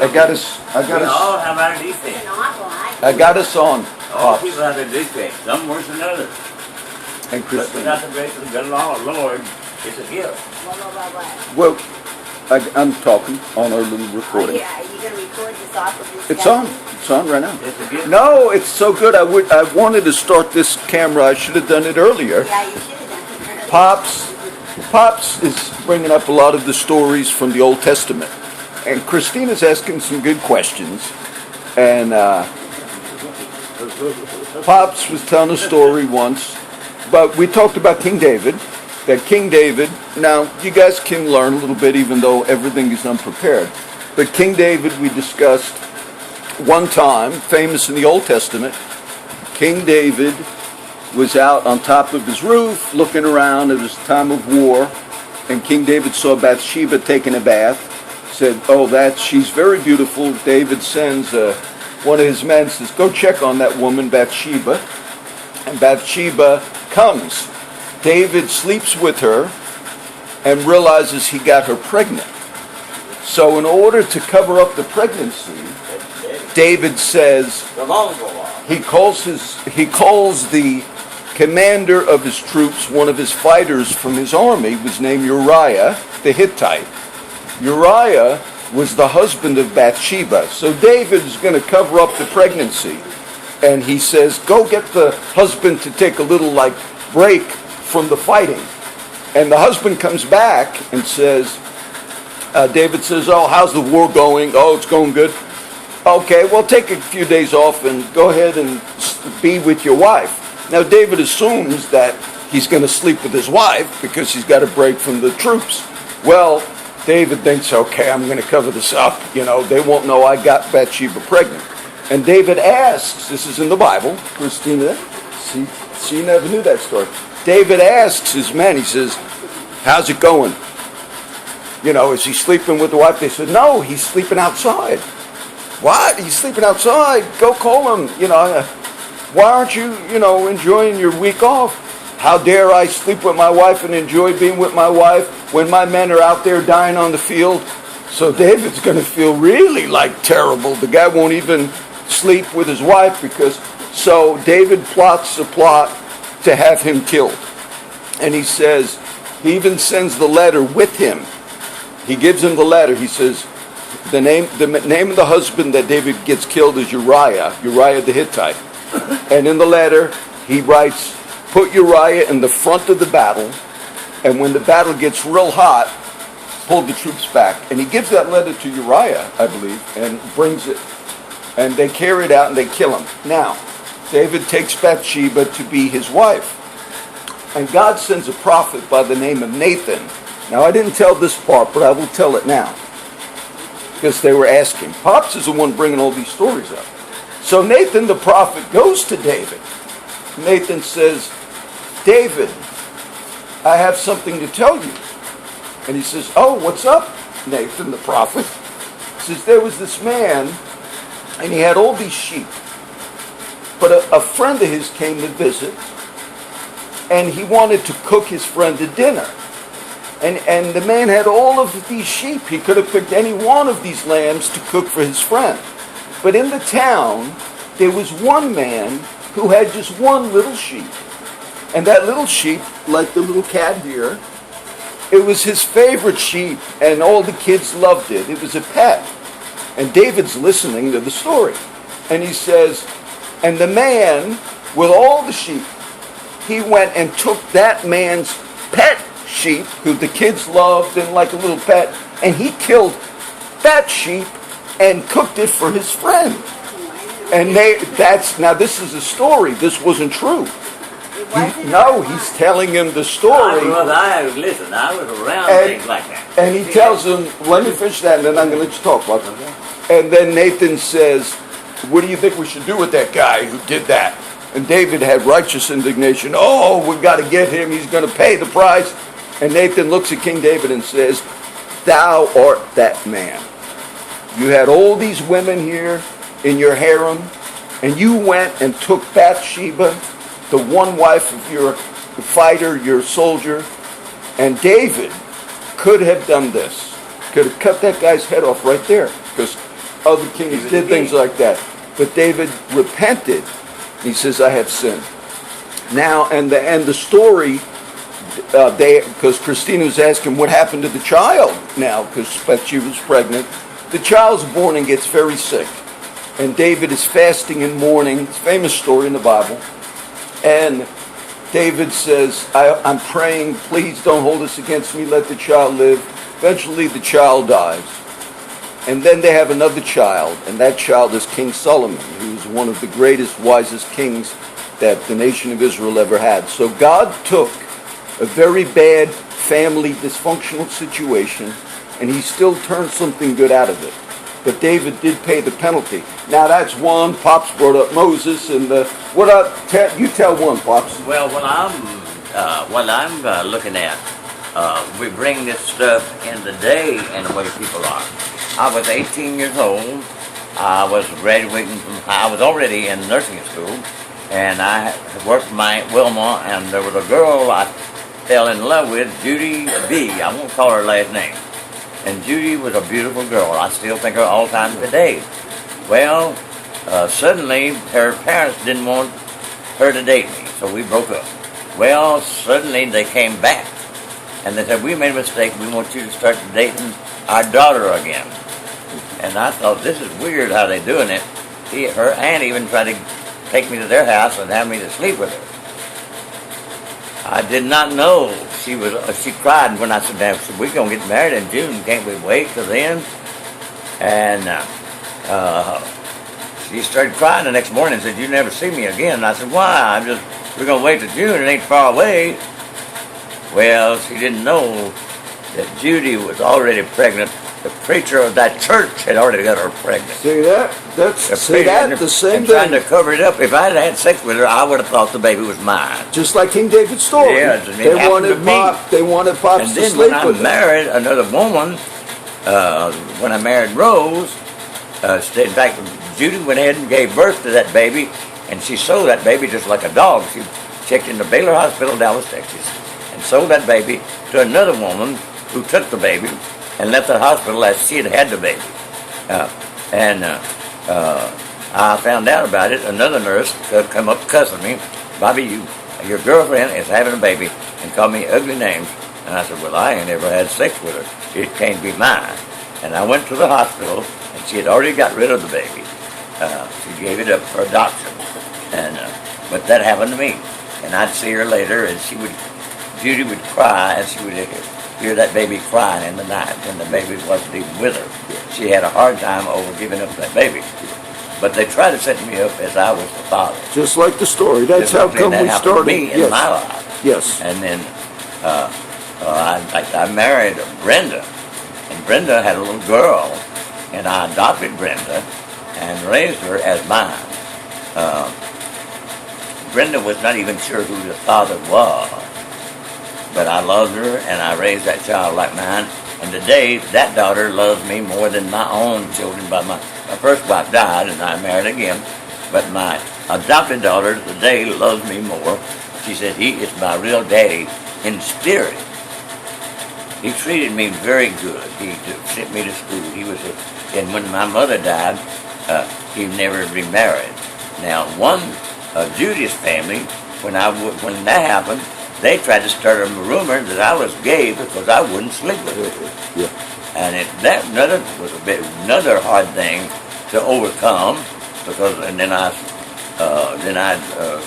I got us. We all have our defects. I got us on. All people have their defects. Some worse than others. And But Christine. without the grace of the Lord, it's a gift. Well, I'm talking on our little recording. Are you going to record this off of this? It's on. It's on right now. It's a gift. No, it's so good. I wanted to start this camera. I should have done it earlier. Yeah, you should have done it. Pops is bringing up a lot of the stories from the Old Testament, and Christina's asking some good questions. And Pops was telling a story once, but we talked about King David. That King David. Now you guys can learn a little bit, even though everything is unprepared. But King David, we discussed one time, famous in the Old Testament. King David was out on top of his roof looking around. It was a time of war, and King David saw Bathsheba taking a bath. Said, "Oh, she's very beautiful." David sends one of his men, says, "Go check on that woman, Bathsheba." And Bathsheba comes. David sleeps with her and realizes he got her pregnant. So in order to cover up the pregnancy, David says, he calls the commander of his troops, one of his fighters from his army, was named Uriah the Hittite. Uriah was the husband of Bathsheba. So David is going to cover up the pregnancy. And he says, go get the husband to take a little break from the fighting. And the husband comes back and says, David says, "Oh, how's the war going?" "Oh, it's going good." "Okay, well, take a few days off and go ahead and be with your wife." Now, David assumes that he's going to sleep with his wife because he's got a break from the troops. Well, David thinks, okay, I'm going to cover this up. They won't know I got Bathsheba pregnant. And David asks, this is in the Bible, Christina, she never knew that story. David asks his men, he says, "How's it going? Is he sleeping with the wife?" They said, "No, he's sleeping outside." "What? He's sleeping outside? Go call him. Why aren't you, enjoying your week off?" "How dare I sleep with my wife and enjoy being with my wife when my men are out there dying on the field?" So David's going to feel really terrible. The guy won't even sleep with his wife so David plots a plot to have him killed. And he says, he even sends the letter with him. He gives him the letter. He says, the name of the husband that David gets killed is Uriah the Hittite. And in the letter, he writes, "Put Uriah in the front of the battle, and when the battle gets real hot, pull the troops back." And he gives that letter to Uriah, I believe, and brings it. And they carry it out and they kill him. Now, David takes Bathsheba to be his wife. And God sends a prophet by the name of Nathan. Now, I didn't tell this part, but I will tell it now. Because they were asking. Pops is the one bringing all these stories up. So Nathan the prophet goes to David. Nathan says, "David, I have something to tell you." And he says, "Oh, what's up, Nathan the prophet?" He says, "There was this man, and he had all these sheep. But a friend of his came to visit, and he wanted to cook his friend a dinner. And the man had all of these sheep. He could have picked any one of these lambs to cook for his friend. But in the town, there was one man who had just one little sheep. And that little sheep, like the little cat here, it was his favorite sheep, and all the kids loved it. It was a pet." And David's listening to the story. And he says, "And the man with all the sheep, he went and took that man's pet sheep, who the kids loved and like a little pet, and he killed that sheep and cooked it for his friend." And now this is a story. This wasn't true. He's telling him the story. I was around things like that. And he tells him, let me finish that, and then I'm going to let you talk about it. And then Nathan says, "What do you think we should do with that guy who did that?" And David had righteous indignation. "Oh, we've got to get him. He's going to pay the price." And Nathan looks at King David and says, "Thou art that man. You had all these women here in your harem, and you went and took Bathsheba, the one wife of your fighter, your soldier." And David could have done this. Could have cut that guy's head off right there. Because other kings did things like that. But David repented. He says, I have sinned. Now, and the story, because Christina was asking what happened to the child now, because she was pregnant. The child's born and gets very sick. And David is fasting and mourning. It's a famous story in the Bible. And David says, I'm praying, please don't hold this against me, let the child live. Eventually the child dies. And then they have another child, and that child is King Solomon, who's one of the greatest, wisest kings that the nation of Israel ever had. So God took a very bad family dysfunctional situation, and he still turned something good out of it. But David did pay the penalty. Now that's one. Pops brought up Moses, and you tell one, Pops. Well, what I'm looking at, we bring this stuff in the day and the way people are. I was 18 years old. I was already in nursing school, and I worked my Wilma, and there was a girl I fell in love with, Judy B. I won't call her last name. And Judy was a beautiful girl. I still think her all the time today. Well, suddenly her parents didn't want her to date me, so we broke up. Well, suddenly they came back, and they said, we made a mistake. We want you to start dating our daughter again. And I thought, this is weird how they're doing it. Her aunt even tried to take me to their house and have me to sleep with her. I did not know she cried when I said, "Damn, we're going to get married in June. Can't we wait till then?" And she started crying the next morning and said, "You never see me again." And I said, "Why? We're going to wait till June. It ain't far away." Well, she didn't know that Judy was already pregnant. The preacher of that church had already got her pregnant. See that? The same thing. Trying to cover it up. If I had had sex with her, I would have thought the baby was mine. Just like King David's story. Yeah, they wanted Pops to sleep with her. And then when I married another woman, when I married Rose, in fact, Judy went ahead and gave birth to that baby, and she sold that baby just like a dog. She checked into Baylor Hospital, Dallas, Texas, and sold that baby to another woman who took the baby and left the hospital as she had the baby. I found out about it. Another nurse come up cussing me. "Bobby, your girlfriend is having a baby," and called me ugly names. And I said, "Well, I ain't ever had sex with her. It can't be mine." And I went to the hospital, and she had already got rid of the baby. She gave it up for adoption. But that happened to me. And I'd see her later, and Judy would cry, and she would hear that baby crying in the night, and the baby wasn't even with her. She had a hard time over giving up that baby. But they tried to set me up as I was the father. Just like the story. That's how come we started. Me in my life. Yes. And then, I married Brenda, and Brenda had a little girl, and I adopted Brenda and raised her as mine. Brenda was not even sure who the father was. But I loved her, and I raised that child like mine. And today, that daughter loves me more than my own children. But my first wife died, and I married again. But my adopted daughter today loves me more. She said, "He is my real daddy in spirit." He treated me very good. He sent me to school. And when my mother died, he never remarried. Now, Judy's family, when that happened, they tried to start a rumor that I was gay because I wouldn't sleep with her. Yeah. And another hard thing to overcome, and then I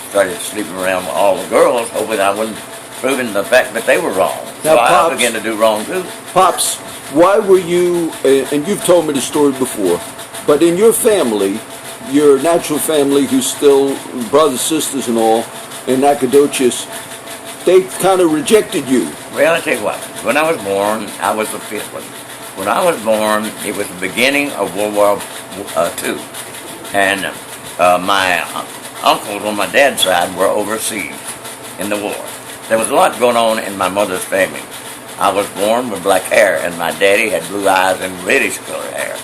started sleeping around with all the girls, hoping I wasn't proving the fact that they were wrong. Now, so I Pops, began to do wrong too. Pops, why were you? And you've told me the story before, but in your family, your natural family, who's still brothers, sisters, and all, in Nacogdoches, they kind of rejected you. Well, I tell you what, when I was born, I was the fifth one. When I was born, it was the beginning of World War II. And my uncles on my dad's side were overseas in the war. There was a lot going on in my mother's family. I was born with black hair, and my daddy had blue eyes and reddish colored hair.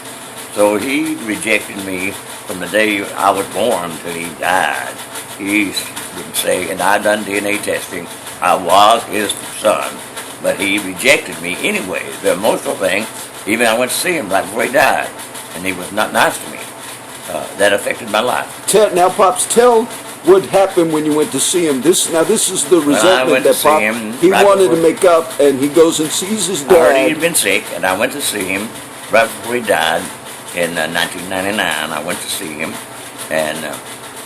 So he rejected me from the day I was born till he died. He would say, and I done DNA testing, I was his son, but he rejected me anyway. The emotional thing, even I went to see him right before he died. and he was not nice to me. That affected my life. Now, Pops, tell what happened when you went to see him. This is the resentment went to that see Pop, him he right wanted to before- make up, and he goes and sees his I heard he'd dad. been sick, and I went to see him right before he died in 1999. I went to see him, and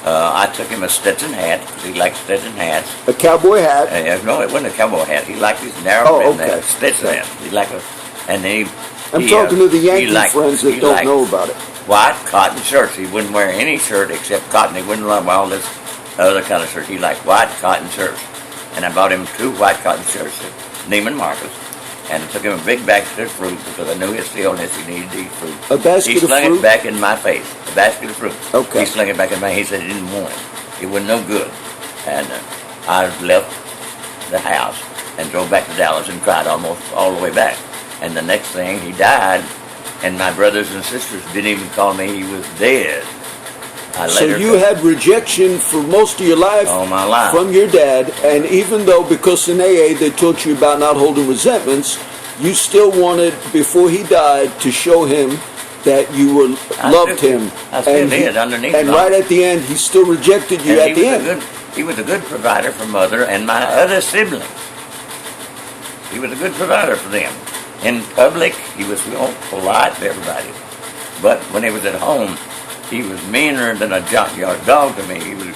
I took him a Stetson hat because he liked Stetson hats. A cowboy hat. No, it wasn't a cowboy hat. He liked his narrow Oh, brim okay. Stetson hat. He liked a, and then I'm he, talking to the he Yankee liked- friends that he don't liked know about it. white cotton shirts. He wouldn't wear any shirt except cotton. He wouldn't wear all this other kind of shirt. He liked white cotton shirts. And I bought him 2 white cotton shirts at Neiman Marcus. And I took him a big basket of fruit because I knew his illness. He needed to eat fruit. A basket He of slung fruit? it back in my face. A basket of fruit. Okay. He slung it back in my. He said he didn't want it. It wasn't no good. And I left the house and drove back to Dallas and cried almost all the way back. And the next thing, he died, and my brothers and sisters didn't even call me he was dead. I So later you had rejection for most of your life all my life. from your dad, and even though because in AA they taught you about not holding resentments, you still wanted, before he died, to show him that you were loved still- him. I still and did, underneath And it all. right at the end, he still rejected you And at the end. he was a good provider for mother and my other siblings. He was a good provider for them. In public, he was polite to everybody. But when he was at home, he was meaner than a junkyard dog to me. He would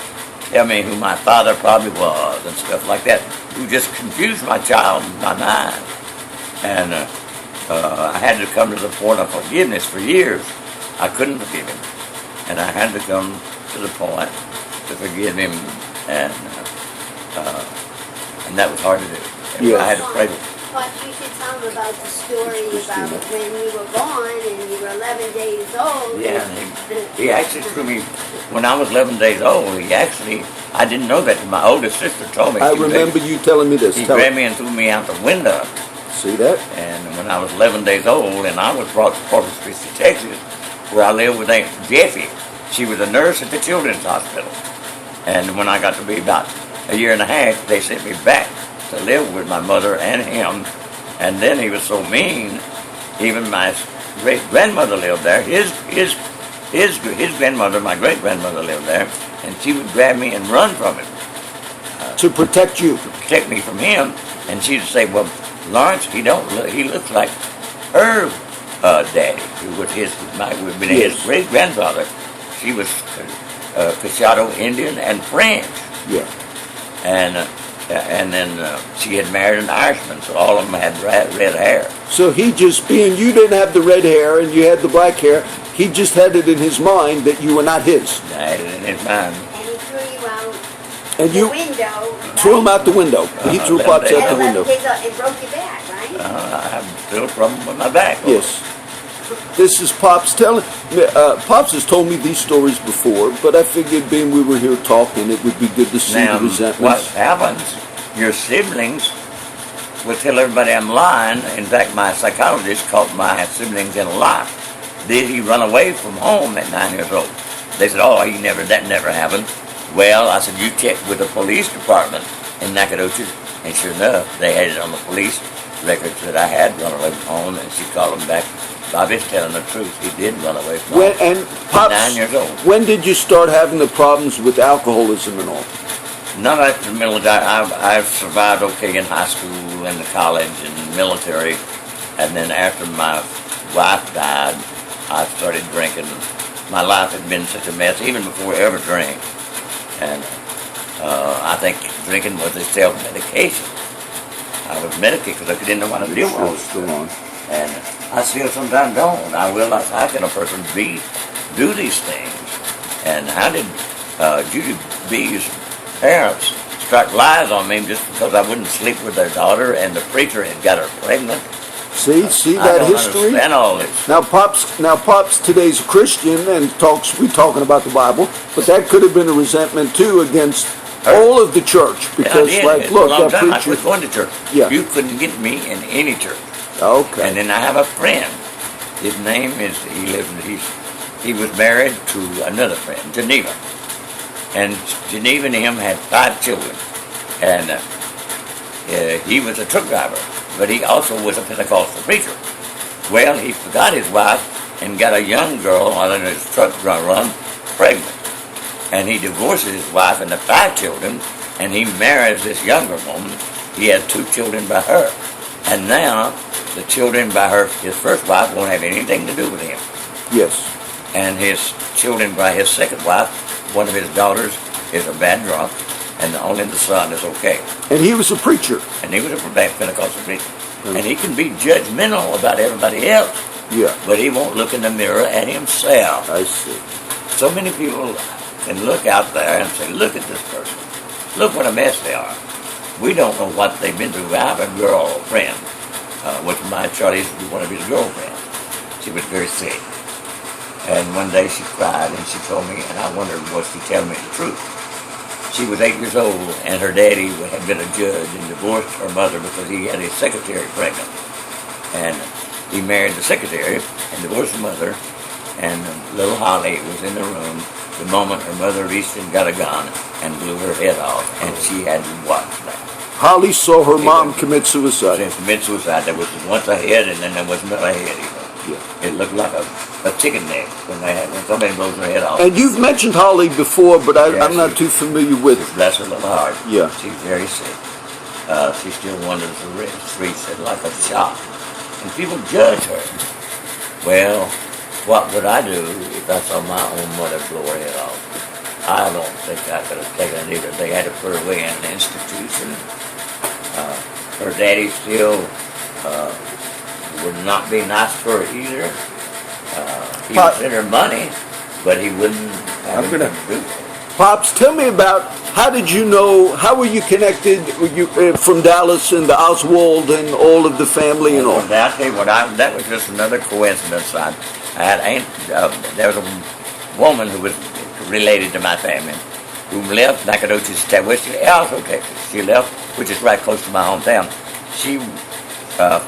tell me who my father probably was and stuff like that. He would just confuse my my mind. And I had to come to the point of forgiveness for years. I couldn't forgive him. And I had to come to the point to forgive him, and that was hard to do. And Yeah. I had to pray with him. But you should tell them about the story about when you were born and you were 11 days old. Yeah, he actually threw me, when I was 11 days old, I didn't know that. My oldest sister told me. I remember you telling me this. He Tell grabbed me. me and threw me out the window. See that? And when I was 11 days old, and I was brought to Corpus Christi, Texas, where I lived with Aunt Jeffy. She was a nurse at the Children's Hospital. And when I got to be about a year and a half, they sent me back to live with my mother and him. And then he was so mean, even my great-grandmother lived there. His grandmother, my great-grandmother lived there, and she would grab me and run from him To protect you. to protect me from him. And she'd say, "Well, Lawrence, he looks like her daddy, who would have been his Yes. great-grandfather. She was Cachado Indian and French, Yeah. and then she had married an Irishman, so all of them had red hair. So he just, being you didn't have the red hair and you had the black hair, he just had it in his mind that you were not his. I had it in his mind. And he threw you out And the you window. threw him out the window. He threw Pops out the And window. it broke your back, right? I have still a problem with my back. Yes. This is Pops telling. Pops has told me these stories before, but I figured being we were here talking, it would be good to see Now, the what resentments. happens, your siblings will tell everybody I'm lying. In fact, my psychologist caught my siblings in a lie. Did he run away from home at 9 years old? They said, "Oh, that never happened." Well, I said, "You checked with the police department in Nacogdoches," and sure enough, they had it on the police records that I had run away from home, and she called him back. Bobby's telling the truth. He did run away from home. And Pops, 9 years old. when did you start having the problems with alcoholism and all? None of the military. I've survived okay in high school and college and military, and then after my wife died, I started drinking. My life had been such a mess, even before I ever drank, and I think drinking was a self-medication. I was medicated because I didn't know how to deal with Oh, it. still on. And I still sometimes don't. I realize how can a person do these things? And how did Judy B's parents strike lies on me just because I wouldn't sleep with their daughter and the preacher had got her pregnant? See I that don't history? understand all this. Now Pops today's a Christian and we talking about the Bible, but that could have been a resentment too against all of the church because, And I did. like, It's look, a long that time I preacher. quit going to church. Yeah. You couldn't get me in any church. Okay. And then I have a friend. His name is, he was married to another friend, Geneva. And Geneva and him had 5 children. And he was a truck driver, but he also was a Pentecostal preacher. Well, he forgot his wife and got a young girl on his truck run pregnant. And he divorces his wife and the 5 children, and he marries this younger woman. He has 2 children by her. And now the children by his first wife won't have anything to do with him. Yes. And his children by his second wife, one of his daughters is a bad drunk, and only the son is okay. And he was a preacher. And he was a Pentecostal preacher. And he can be judgmental about everybody else, Yeah. but he won't look in the mirror at himself. I see. So many people can look out there and say, look at this person. Look what a mess they are. We don't know what they've been through. I have a girlfriend, which my Charlie used to be one of his girlfriends. She was very sick. And one day she cried and she told me, and I wondered, was she telling me the truth? She was 8 years old, and her daddy had been a judge and divorced her mother because he had his secretary pregnant. And he married the secretary and divorced her mother, and little Holly was in the room the moment her mother reached and got a gun and blew her head off, and she had to watch that. Holly saw her mom commit suicide. She committed suicide. There was once a head, and then there was not a head either. Yeah. It looked like a chicken neck when somebody blows their head off. And you've mentioned Holly before, but Yeah, I'm not too familiar with her. Bless her little heart. Yeah. She's very sick. She still wanders the streets like a shop. And people judge her. Well, what would I do if I saw my own mother blow her head off? I don't think I could have taken it either. They had to put her away in an institution. Her daddy still would not be nice to her either. He would send her money, but he wouldn't have anything to do with it. Pops, tell me about, how did you know, how were you connected from Dallas and the Oswald and all of the family and all? I'll tell you what, that was just another coincidence. There was a woman who was related to my family who left Nacogdoches, Texas. She left, which is right close to my hometown. She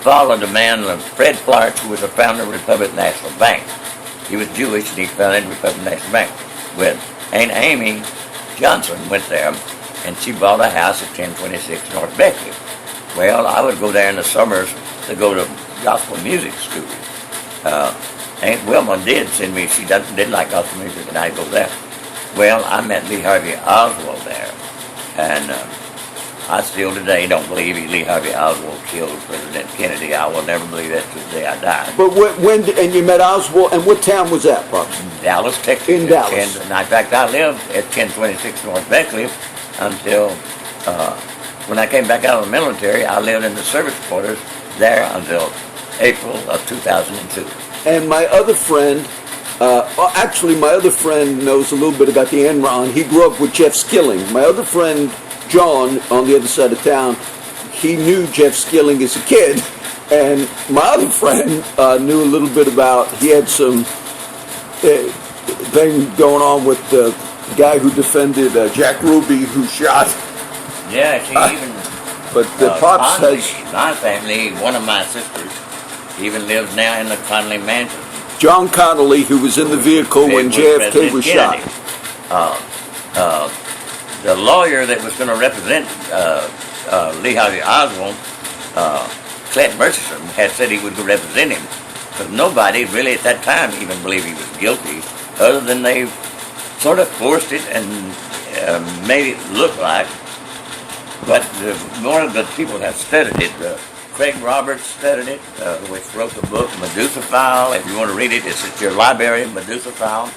followed a man, Fred Clark, who was a founder of Republic National Bank. He was Jewish, and he founded Republic National Bank. With Aunt Amy Johnson went there, and she bought a house at 1026 North Beckley. Well, I would go there in the summers to go to gospel music school. Aunt Wilma did send me, she did like gospel music, and I'd go there. Well, I met Lee Harvey Oswald there, and I still today don't believe Lee Harvey Oswald killed President Kennedy. I will never believe that to the day I die. But and you met Oswald, and what town was that, Pops? Dallas, Texas. In Dallas. And in fact, I lived at 1026 North Beckley until when I came back out of the military. I lived in the service quarters there until April of 2002. And my other friend, my other friend knows a little bit about the Enron. He grew up with Jeff Skilling. My other friend, John, on the other side of town, he knew Jeff Skilling as a kid. And my other friend knew a little bit about, he had some thing going on with the guy who defended Jack Ruby, who shot. Yeah, she even... But the Pops Conley, has... my family, one of my sisters, even lives now in the Conley Mansion. John Connolly, who was in the vehicle when JFK was shot. The lawyer that was going to represent Lee Harvey Oswald, Clint Murchison, had said he would represent him. Because nobody really at that time even believed he was guilty, other than they sort of forced it and made it look like. But more of the people have studied it. Craig Roberts studied it, which wrote the book Medusa File. If you want to read it, it's at your library, Medusa File.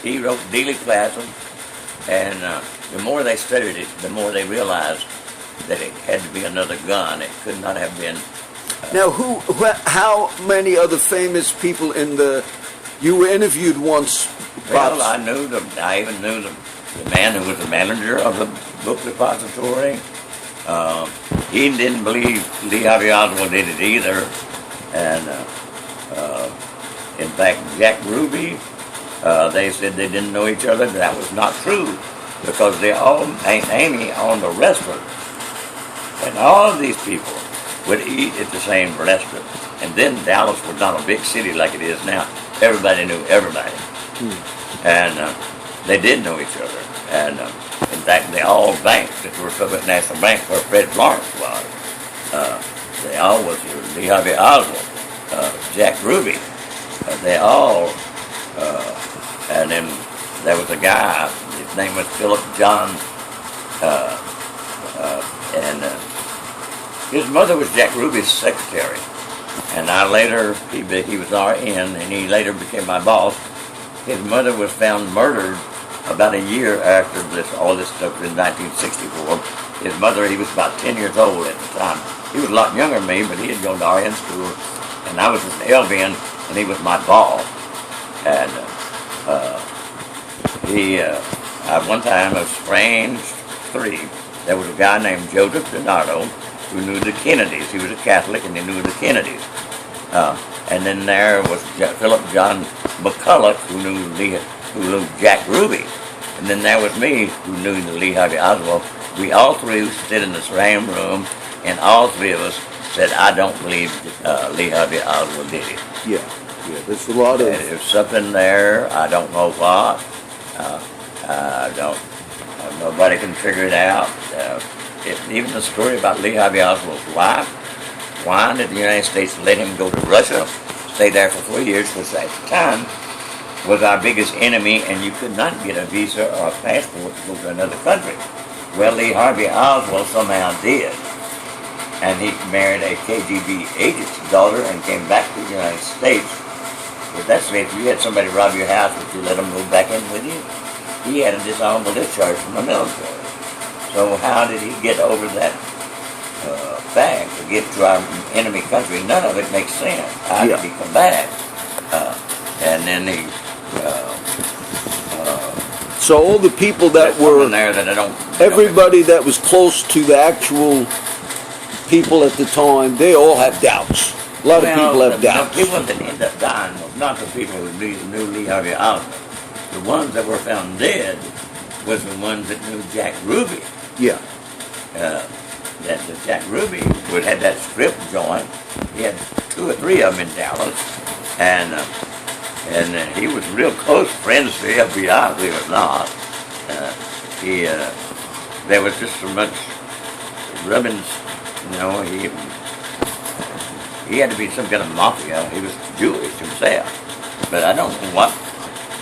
He wrote Dealey Platinum, and the more they studied it, the more they realized that it had to be another gun. It could not have been. Now, how many other famous people you were interviewed once? Well, I even knew the man who was the manager of the book depository. He didn't believe Lee Harvey Oswald did it either. And in fact, Jack Ruby, they said they didn't know each other. That was not true, because they all, Aunt Amy owned a restaurant. And all of these people would eat at the same restaurant. And then Dallas was not a big city like it is now. Everybody knew everybody. And they did know each other. And in fact, they all banked at the Republic National Bank, where Fred Florence was. They all was Lee Harvey Oswald, Jack Ruby. they all, and then there was a guy, his name was Philip John, and his mother was Jack Ruby's secretary. And I later, he was RN, and he later became my boss. His mother was found murdered about a year after all this stuff was in 1964. His mother, he was about 10 years old at the time. He was a lot younger than me, but he had gone to RN school, and I was an LVN, and he was my boss. And at one time, a strange three, there was a guy named Joseph Donato who knew the Kennedys. He was a Catholic, and he knew the Kennedys. And then there was Philip John McCulloch, who knew Jack Ruby. And then there was me, who knew the Lee Harvey Oswald. We all three stood in the same room, and all three of us said, I don't believe Lee Harvey Oswald did it. Yeah, there's a lot of... There's something there, I don't know what. Nobody can figure it out. Even the story about Lee Harvey Oswald's wife, why did the United States let him go to Russia, stay there for 4 years, because at the time was our biggest enemy, and you could not get a visa or a passport to go to another country. Well, Lee Harvey Oswald somehow did, and he married a KGB agent's daughter and came back to the United States. But that's if you had somebody rob your house, would you let them move back in with you? He had a dishonorable discharge from the military. So how did he get over that fact to get to our enemy country? None of it makes sense. How did he come back? And then he... so all the people that were... there that I don't... Everybody that was close to the actual people at the time, they all have doubts. A lot of people have doubts. The people that ended up dying was not the people who knew Lee Harvey Oswald. The ones that were found dead was the ones that knew Jack Ruby. Yeah. That Jack Ruby had that strip joint. He had 2 or 3 of them in Dallas, and he was real close friends to the FBI, believe it or not. There was just so much rubbing, he had to be some kind of mafia. He was Jewish himself, but I don't know what.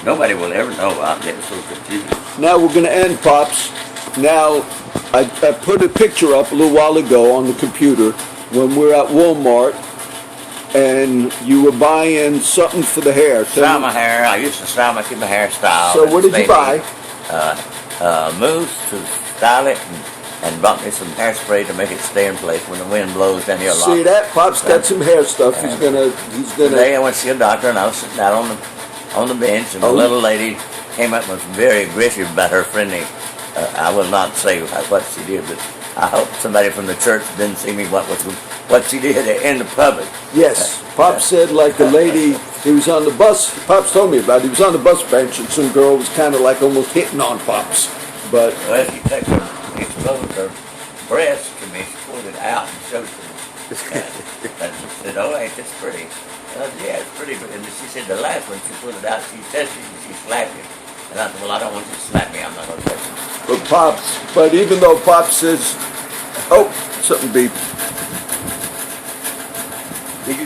Nobody will ever know. I'm getting so confused. Now we're going to end, Pops. Now, I put a picture up a little while ago on the computer when we're at Walmart, and you were buying something for the hair. Style my hair. I used to style my hairstyle. So what did you buy? Mousse to style it, and bought me some hairspray to make it stay in place when the wind blows down here a lot. See that? Pop's got some hair stuff. He's gonna. Today I went to see a doctor, and I was sitting out on the bench, and the little lady came up and was very aggressive about her friendly. I will not say what she did, but I hope somebody from the church didn't see me what she did in the public. Yes, Pop said like a lady. He was on the bus. Pops told me about it. He was on the bus bench, and some girl was kind of like almost hitting on Pops. But well, she took exposed her breast to me. She pulled it out and showed it to me. And she said, "Oh, ain't this pretty?" Yeah, it's pretty. And she said the last one she pulled it out. She touched it and she slapped it. And I said, "Well, I don't want you to slap me. I'm not going to touch it." But even though Pop says, "Oh, something beep."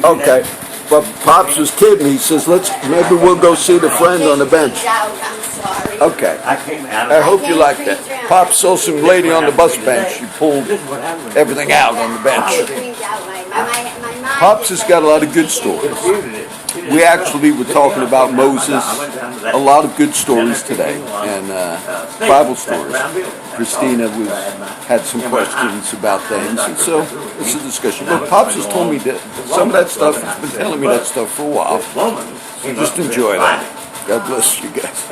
Okay, but Pops was kidding. He says, maybe we'll go see the friend on the bench." I'm sorry. Okay. I hope you like that. Pop saw some lady on the bus bench. She pulled everything out on the bench. Pops has got a lot of good stories. We actually were talking about Moses, a lot of good stories today, and Bible stories. Christina had some questions about things, and so it's a discussion. But Pops has told me that some of that stuff, he's been telling me that stuff for a while. So just enjoy that. God bless you guys.